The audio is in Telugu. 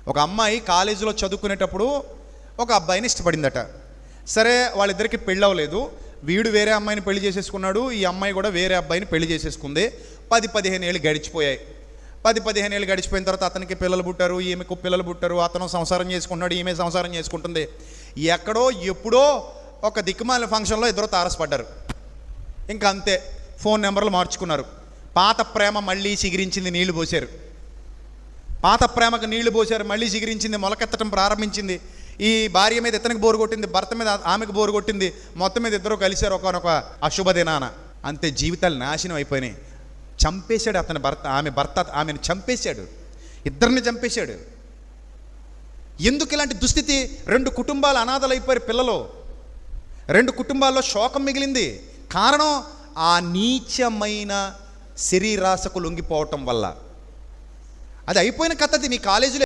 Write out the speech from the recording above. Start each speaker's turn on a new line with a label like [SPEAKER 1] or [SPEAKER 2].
[SPEAKER 1] ఒక అమ్మాయి కాలేజీలో చదువుకునేటప్పుడు ఒక అబ్బాయిని ఇష్టపడిందట. సరే, వాళ్ళిద్దరికి పెళ్ళి అవ్వలేదు. వీడు వేరే అమ్మాయిని పెళ్లి చేసేసుకున్నాడు, ఈ అమ్మాయి కూడా వేరే అబ్బాయిని పెళ్లి చేసేసుకుంది. 10-15 ఏళ్ళు గడిచిపోయాయి. 10-15 ఏళ్ళు గడిచిపోయిన తర్వాత అతనికి పిల్లలు పుట్టారు, ఈమెకు పిల్లలు పుట్టారు. అతను సంసారం చేసుకుంటున్నాడు, ఈమె సంసారం చేసుకుంటుంది. ఎక్కడో ఎప్పుడో ఒక దిక్కుమాల ఫంక్షన్లో ఇద్దరు తారసపడ్డారు. ఇంకా అంతే, ఫోన్ నెంబర్లు మార్చుకున్నారు. పాత ప్రేమ మళ్ళీ చిగిరించింది, నీళ్లు పోశారు. పాత ప్రేమకు నీళ్లు పోశారు, మళ్ళీ చిగిరించింది, మొలకెత్తడం ప్రారంభించింది. ఈ భార్య మీద ఇతనికి బోరు కొట్టింది, భర్త మీద ఆమెకు బోరు కొట్టింది. మొత్తం మీద ఇద్దరు కలిశారు ఒకనొక అశుభదినాన. అంతే, జీవితాలు నాశనం అయిపోయినాయి. చంపేశాడు అతని భర్త, ఆమెను చంపేశాడు, ఇద్దరిని చంపేశాడు. ఎందుకు ఇలాంటి దుస్థితి? 2 కుటుంబాలు అనాథలైపోయారు, పిల్లలు. 2 కుటుంబాల్లో శోకం మిగిలింది. కారణం ఆ నీచమైన శరీరాశకు లొంగిపోవటం వల్ల. అది అయిపోయిన కథ. మీ కాలేజీలో